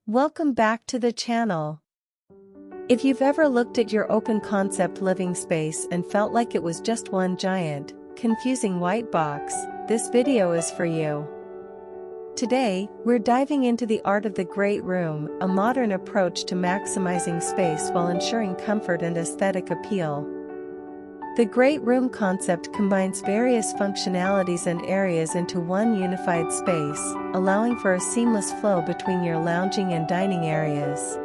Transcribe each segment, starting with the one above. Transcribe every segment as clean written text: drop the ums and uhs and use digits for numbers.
Welcome back to the channel. If you've ever looked at your open concept living space and felt like it was just one giant, confusing white box, this video is for you. Today, we're diving into the art of the great room, a modern approach to maximizing space while ensuring comfort and aesthetic appeal. The great room concept combines various functionalities and areas into one unified space, allowing for a seamless flow between your lounging and dining areas.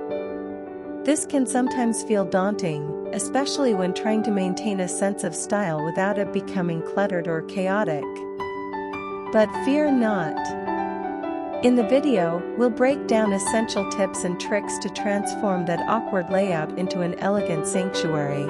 This can sometimes feel daunting, especially when trying to maintain a sense of style without it becoming cluttered or chaotic. But fear not. In the video, we'll break down essential tips and tricks to transform that awkward layout into an elegant sanctuary.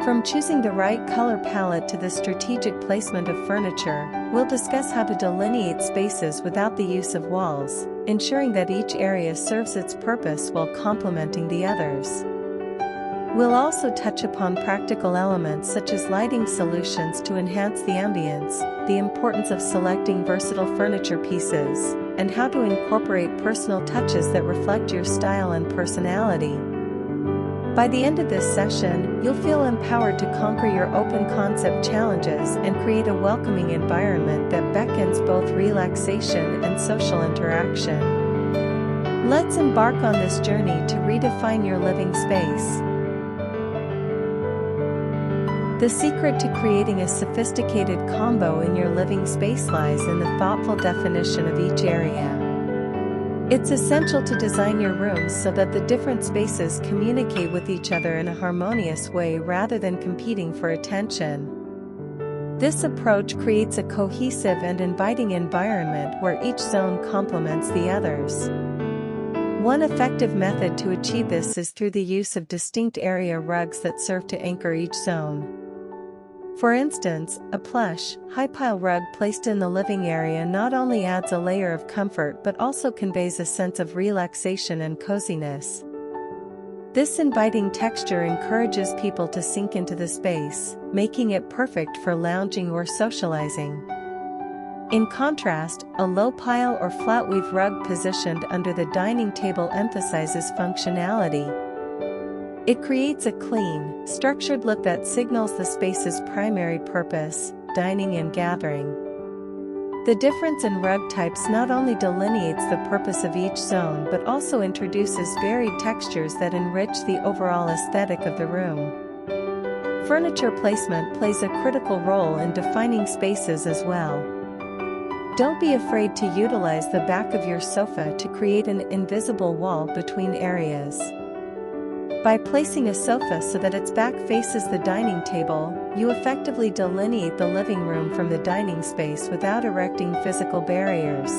From choosing the right color palette to the strategic placement of furniture, we'll discuss how to delineate spaces without the use of walls, ensuring that each area serves its purpose while complementing the others. We'll also touch upon practical elements such as lighting solutions to enhance the ambience, the importance of selecting versatile furniture pieces, and how to incorporate personal touches that reflect your style and personality. By the end of this session, you'll feel empowered to conquer your open concept challenges and create a welcoming environment that beckons both relaxation and social interaction. Let's embark on this journey to redefine your living space. The secret to creating a sophisticated combo in your living space lies in the thoughtful definition of each area. It's essential to design your rooms so that the different spaces communicate with each other in a harmonious way rather than competing for attention. This approach creates a cohesive and inviting environment where each zone complements the others. One effective method to achieve this is through the use of distinct area rugs that serve to anchor each zone. For instance, a plush, high-pile rug placed in the living area not only adds a layer of comfort but also conveys a sense of relaxation and coziness. This inviting texture encourages people to sink into the space, making it perfect for lounging or socializing. In contrast, a low-pile or flat-weave rug positioned under the dining table emphasizes functionality. It creates a clean, structured look that signals the space's primary purpose, dining and gathering. The difference in rug types not only delineates the purpose of each zone but also introduces varied textures that enrich the overall aesthetic of the room. Furniture placement plays a critical role in defining spaces as well. Don't be afraid to utilize the back of your sofa to create an invisible wall between areas. By placing a sofa so that its back faces the dining table, you effectively delineate the living room from the dining space without erecting physical barriers.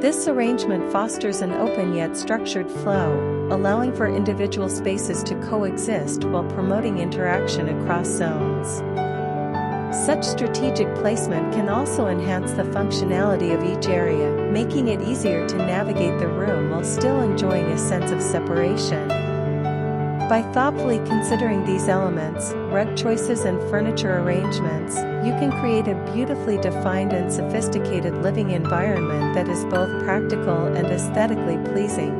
This arrangement fosters an open yet structured flow, allowing for individual spaces to coexist while promoting interaction across zones. Such strategic placement can also enhance the functionality of each area, making it easier to navigate the room while still enjoying a sense of separation. By thoughtfully considering these elements, rug choices and furniture arrangements, you can create a beautifully defined and sophisticated living environment that is both practical and aesthetically pleasing.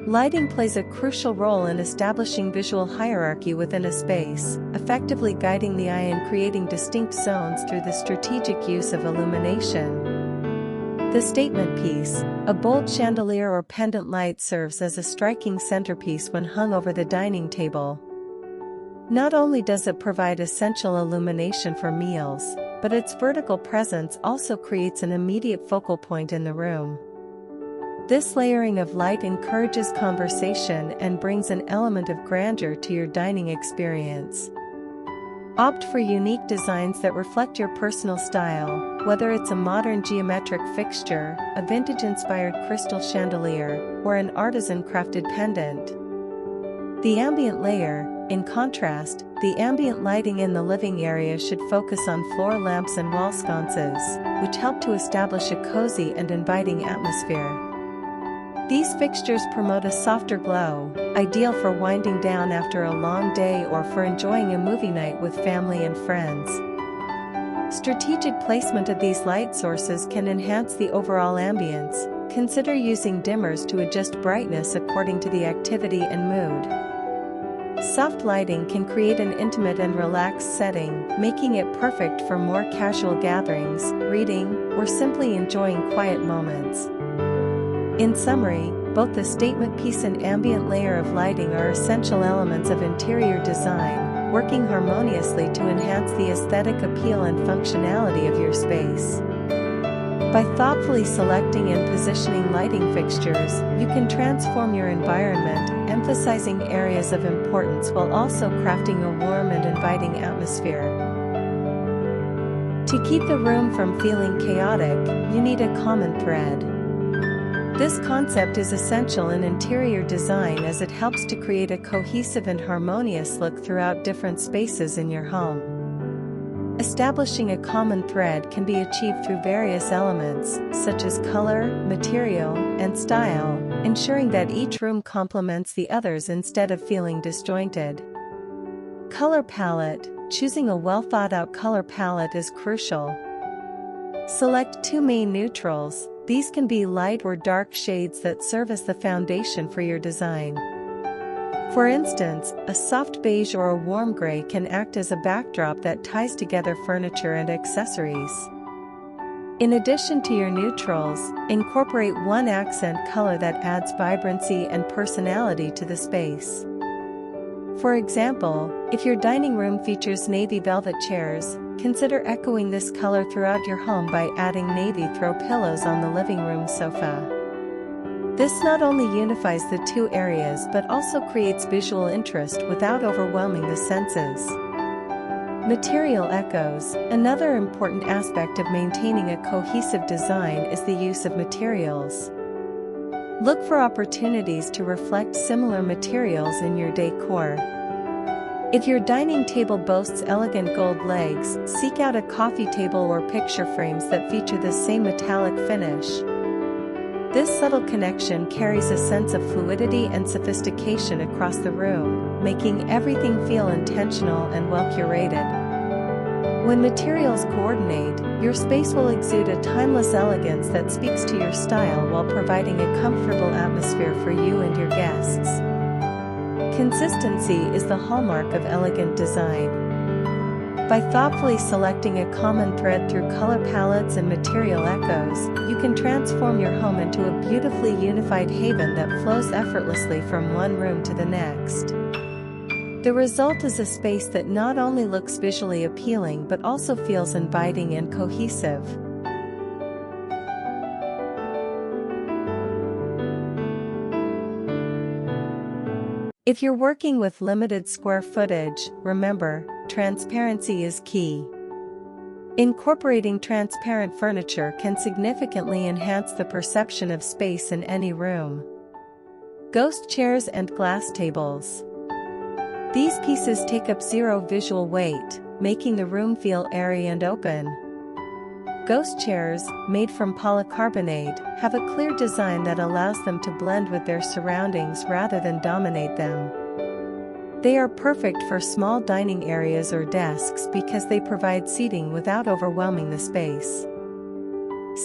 Lighting plays a crucial role in establishing visual hierarchy within a space, effectively guiding the eye and creating distinct zones through the strategic use of illumination. The statement piece, a bold chandelier or pendant light, serves as a striking centerpiece when hung over the dining table. Not only does it provide essential illumination for meals, but its vertical presence also creates an immediate focal point in the room. This layering of light encourages conversation and brings an element of grandeur to your dining experience. Opt for unique designs that reflect your personal style, whether it's a modern geometric fixture, a vintage-inspired crystal chandelier, or an artisan-crafted pendant. The ambient layer, in contrast, the ambient lighting in the living area should focus on floor lamps and wall sconces, which help to establish a cozy and inviting atmosphere. These fixtures promote a softer glow, ideal for winding down after a long day or for enjoying a movie night with family and friends. Strategic placement of these light sources can enhance the overall ambience. Consider using dimmers to adjust brightness according to the activity and mood. Soft lighting can create an intimate and relaxed setting, making it perfect for more casual gatherings, reading, or simply enjoying quiet moments. In summary, both the statement piece and ambient layer of lighting are essential elements of interior design, working harmoniously to enhance the aesthetic appeal and functionality of your space. By thoughtfully selecting and positioning lighting fixtures, you can transform your environment, emphasizing areas of importance while also crafting a warm and inviting atmosphere. To keep the room from feeling chaotic, you need a common thread. This concept is essential in interior design as it helps to create a cohesive and harmonious look throughout different spaces in your home. Establishing a common thread can be achieved through various elements, such as color, material, and style, ensuring that each room complements the others instead of feeling disjointed. Color palette. Choosing a well-thought-out color palette is crucial. Select two main neutrals. These can be light or dark shades that serve as the foundation for your design. For instance, a soft beige or a warm gray can act as a backdrop that ties together furniture and accessories. In addition to your neutrals, incorporate one accent color that adds vibrancy and personality to the space. For example, if your dining room features navy velvet chairs, consider echoing this color throughout your home by adding navy throw pillows on the living room sofa. This not only unifies the two areas but also creates visual interest without overwhelming the senses. Material echoes. Another important aspect of maintaining a cohesive design is the use of materials. Look for opportunities to reflect similar materials in your decor. If your dining table boasts elegant gold legs, seek out a coffee table or picture frames that feature the same metallic finish. This subtle connection carries a sense of fluidity and sophistication across the room, making everything feel intentional and well curated. When materials coordinate, your space will exude a timeless elegance that speaks to your style while providing a comfortable atmosphere for you and your guests. Consistency is the hallmark of elegant design. By thoughtfully selecting a common thread through color palettes and material echoes, you can transform your home into a beautifully unified haven that flows effortlessly from one room to the next. The result is a space that not only looks visually appealing but also feels inviting and cohesive. If you're working with limited square footage, remember, transparency is key. Incorporating transparent furniture can significantly enhance the perception of space in any room. Ghost chairs and glass tables. These pieces take up zero visual weight, making the room feel airy and open. Ghost chairs, made from polycarbonate, have a clear design that allows them to blend with their surroundings rather than dominate them. They are perfect for small dining areas or desks because they provide seating without overwhelming the space.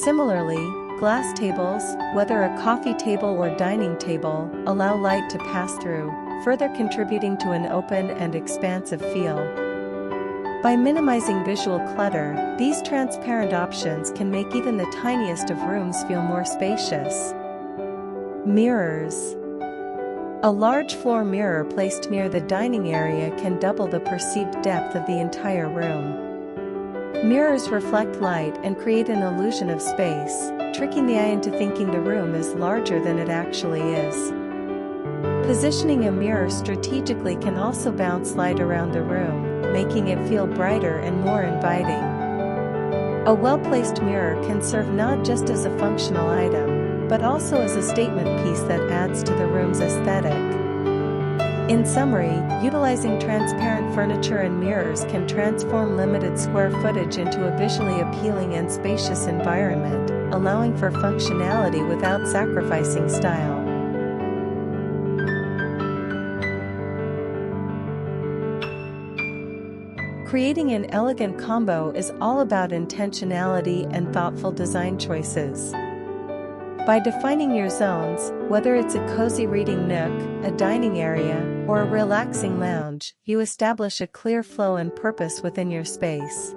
Similarly, glass tables, whether a coffee table or dining table, allow light to pass through, further contributing to an open and expansive feel. By minimizing visual clutter, these transparent options can make even the tiniest of rooms feel more spacious. Mirrors. A large floor mirror placed near the dining area can double the perceived depth of the entire room. Mirrors reflect light and create an illusion of space, tricking the eye into thinking the room is larger than it actually is. Positioning a mirror strategically can also bounce light around the room, making it feel brighter and more inviting. A well-placed mirror can serve not just as a functional item, but also as a statement piece that adds to the room's aesthetic. In summary, utilizing transparent furniture and mirrors can transform limited square footage into a visually appealing and spacious environment, allowing for functionality without sacrificing style. Creating an elegant combo is all about intentionality and thoughtful design choices. By defining your zones, whether it's a cozy reading nook, a dining area, or a relaxing lounge, you establish a clear flow and purpose within your space.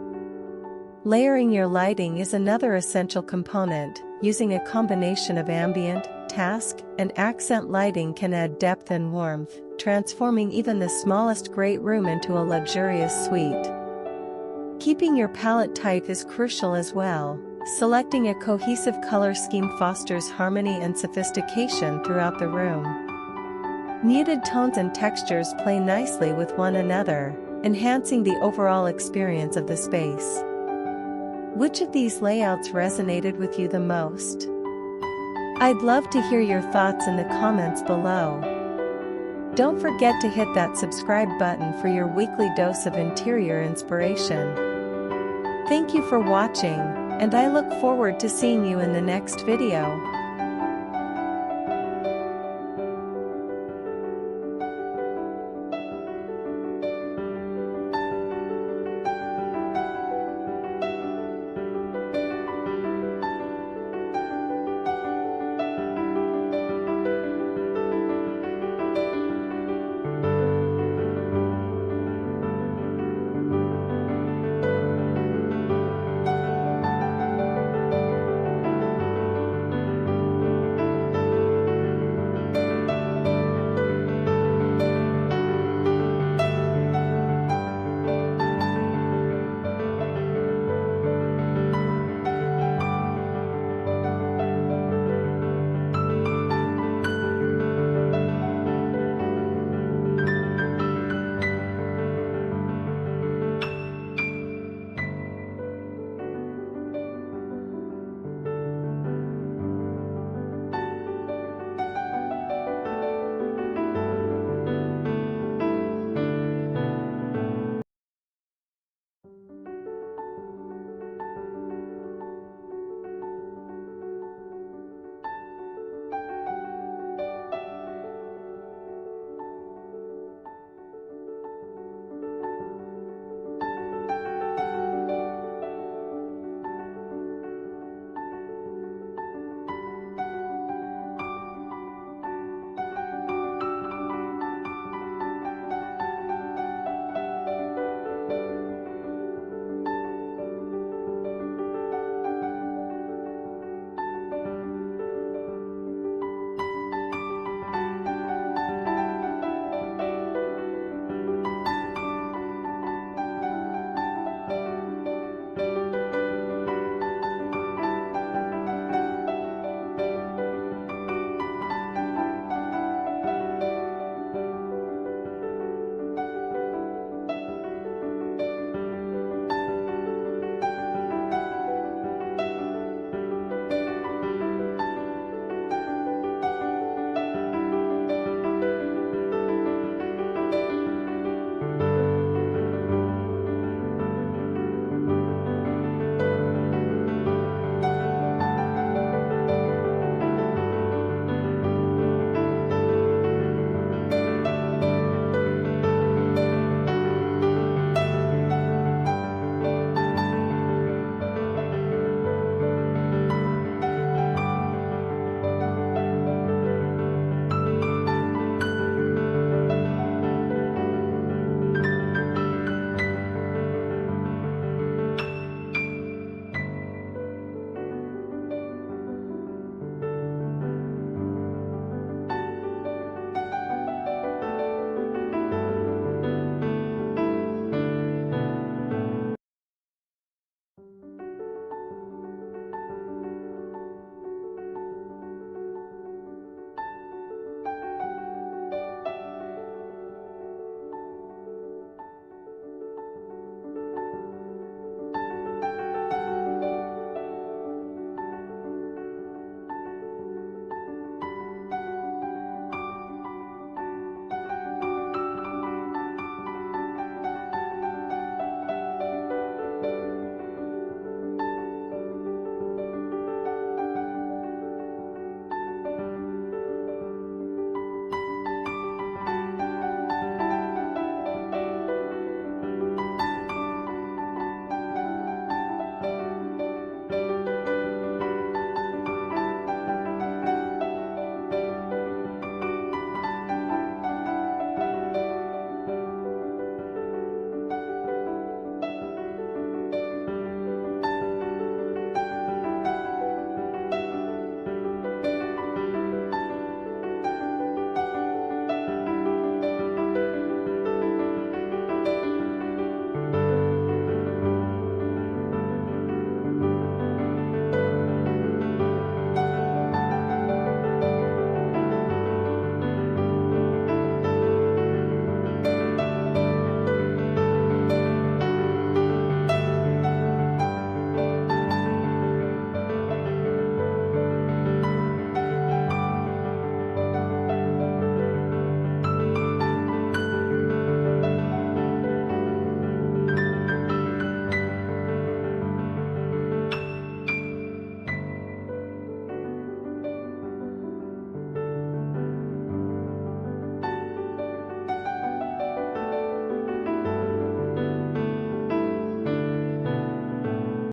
Layering your lighting is another essential component. Using a combination of ambient, task, and accent lighting can add depth and warmth, transforming even the smallest great room into a luxurious suite. Keeping your palette tight is crucial as well. Selecting a cohesive color scheme fosters harmony and sophistication throughout the room. Muted tones and textures play nicely with one another, enhancing the overall experience of the space. Which of these layouts resonated with you the most? I'd love to hear your thoughts in the comments below. Don't forget to hit that subscribe button for your weekly dose of interior inspiration. Thank you for watching, and I look forward to seeing you in the next video.